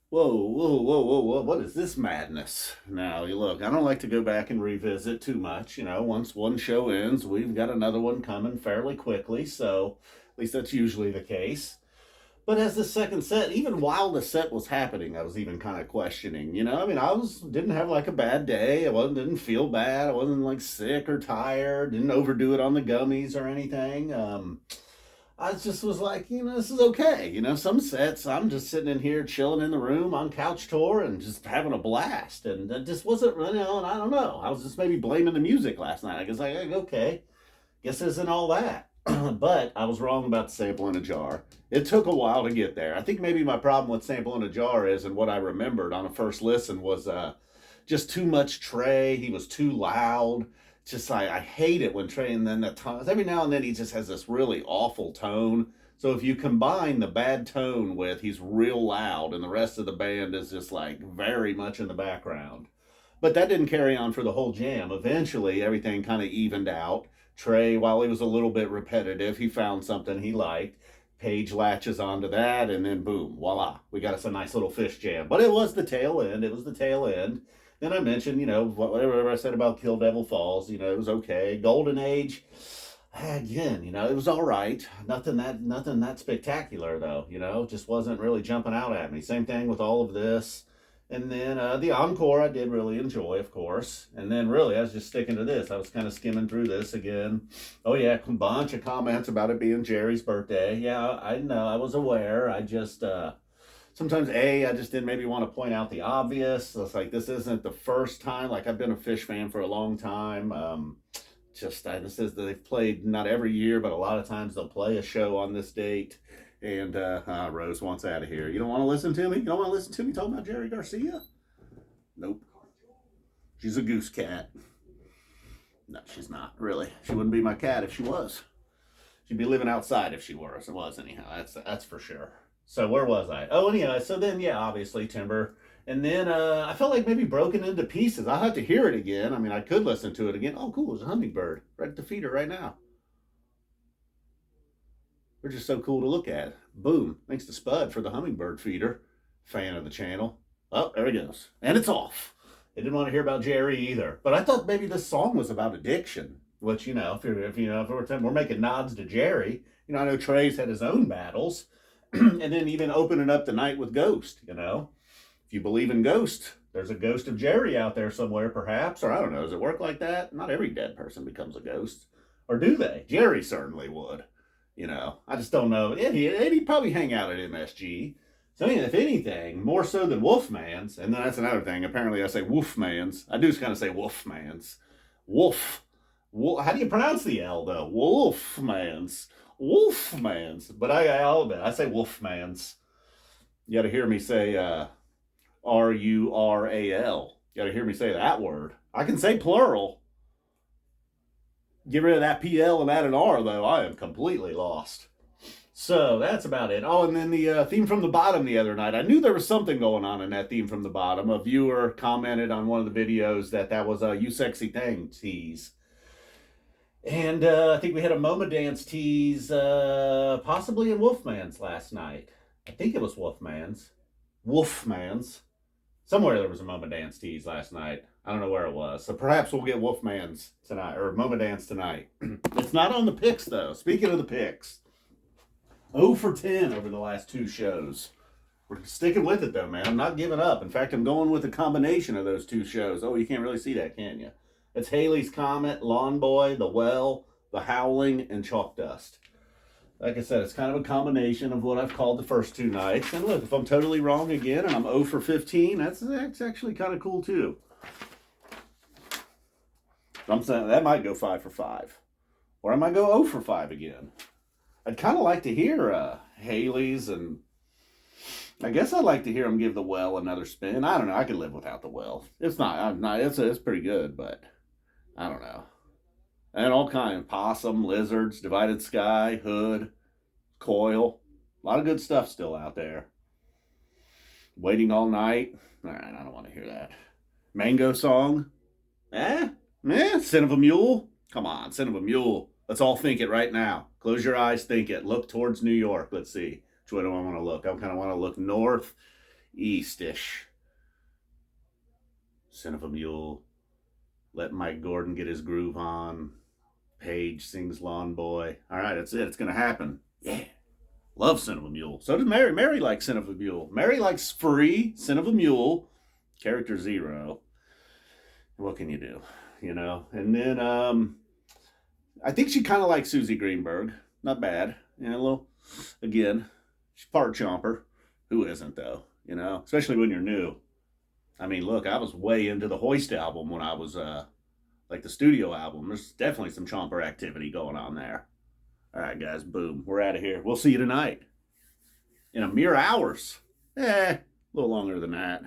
Whoa, whoa, whoa, whoa, whoa, what is this madness? Now, you look, I don't like to go back and revisit too much. Once one show ends, we've got another one coming fairly quickly, so at least that's usually the case. But as the second set, even while the set was happening, I was even kind of questioning. I didn't have like a bad day. Didn't feel bad. I wasn't like sick or tired. Didn't overdo it on the gummies or anything. I just was like, this is okay. Some sets I'm just sitting in here chilling in the room on couch tour and just having a blast. And that just wasn't, and I don't know. I was just maybe blaming the music last night. I guess like, okay, guess this isn't all that. But I was wrong about the sample in a jar. It took a while to get there. I think maybe my problem with sample in a jar is, and what I remembered on a first listen was just too much Trey. He was too loud. Just I hate it when Trey, and then the tones. Every now and then he just has this really awful tone. So if you combine the bad tone with he's real loud and the rest of the band is just like very much in the background. But that didn't carry on for the whole jam. Eventually everything kind of evened out. Trey, while he was a little bit repetitive, he found something he liked. Page latches onto that, and then boom, voila, we got us a nice little Phish jam. But it was the tail end. It was the tail end. Then I mentioned, whatever I said about Kill Devil Falls, it was okay. Golden Age, again, it was all right. Nothing that spectacular though. Just wasn't really jumping out at me. Same thing with all of this. And then the encore I did really enjoy, of course. And then really I was just sticking to this. I was kind of skimming through this again. Oh yeah, a bunch of comments about it being Jerry's birthday. Yeah, I know, I was aware. I just sometimes I just didn't maybe want to point out the obvious. It's like this isn't the first time. Like I've been a Phish fan for a long time. This is they've played not every year, but a lot of times they'll play a show on this date. And Rose wants out of here. You don't want to listen to me? You don't want to listen to me talking about Jerry Garcia? Nope. She's a goose cat. No, she's not, really. She wouldn't be my cat if she was. She'd be living outside if she was anyhow. That's for sure. So where was I? Oh, anyway, so then yeah, obviously Timber. And then I felt like maybe broken into pieces. I'll have to hear it again. I mean, I could listen to it again. Oh, cool, there's a hummingbird right at the feeder right now. They're just so cool to look at. Boom. Thanks to Spud for the hummingbird feeder. Fan of the channel. Oh, there he goes. And it's off. They didn't want to hear about Jerry either. But I thought maybe this song was about addiction, which, if we're making nods to Jerry, I know Trey's had his own battles. And then even opening up the night with Ghost, If you believe in Ghost, there's a ghost of Jerry out there somewhere, perhaps. Or I don't know, does it work like that? Not every dead person becomes a ghost. Or do they? Jerry certainly would. I just don't know. He'd probably hang out at MSG. So, I mean, if anything, more so than Wolfman's, and then that's another thing. Apparently, I say Wolfman's. I do kind of say Wolfman's. Wolf. How do you pronounce the L, though? Wolfman's. Wolfman's. But I say Wolfman's. You got to hear me say Rural. You got to hear me say that word. I can say plural. Get rid of that PL and add an R, though. I am completely lost. So that's about it. Oh, and then the theme from the bottom the other night. I knew there was something going on in that theme from the bottom. A viewer commented on one of the videos that was a You Sexy Thing tease. And I think we had a MoMA dance tease, possibly in Wolfman's last night. I think it was Wolfman's. Wolfman's. Somewhere there was a MoMA dance tease last night. I don't know where it was. So perhaps we'll get Wolfman's tonight, or MoMA dance tonight. It's not on the picks, though. Speaking of the picks, 0 for 10 over the last two shows. We're sticking with it, though, man. I'm not giving up. In fact, I'm going with a combination of those two shows. Oh, you can't really see that, can you? It's Halley's Comet, Lawn Boy, The Well, The Howling, and Chalk Dust. Like I said, it's kind of a combination of what I've called the first two nights. And look, if I'm totally wrong again and I'm 0 for 15, that's actually kind of cool too. I'm saying that might go 5 for 5. Or I might go 0 for 5 again. I'd kind of like to hear Haley's, and I guess I'd like to hear them give The Well another spin. I don't know. I could live without The Well. It's pretty good, but I don't know. And all kinds of possum, lizards, divided sky, hood, coil. A lot of good stuff still out there. Waiting all night. All right, I don't want to hear that. Mango song. Sin of a Mule. Come on, Sin of a Mule. Let's all think it right now. Close your eyes, think it. Look towards New York. Let's see. Which way do I want to look? I kind of want to look north, Eastish. Sin of a Mule. Let Mike Gordon get his groove on. Paige sings Lawn Boy. All right, that's it. It's going to happen. Yeah. Love Sin of a Mule. So does Mary. Mary likes Sin of a Mule. Mary likes Free, Sin of a Mule, Character Zero. What can you do? You know? And then I think she kind of likes Susie Greenberg. Not bad. You know, a little, again, she's part chomper. Who isn't, though? You know? Especially when you're new. I mean, look, I was way into the Hoist album when I was, like the studio album. There's definitely some chomper activity going on there. All right, guys, boom. We're out of here. We'll see you tonight. In a mere hours. A little longer than that.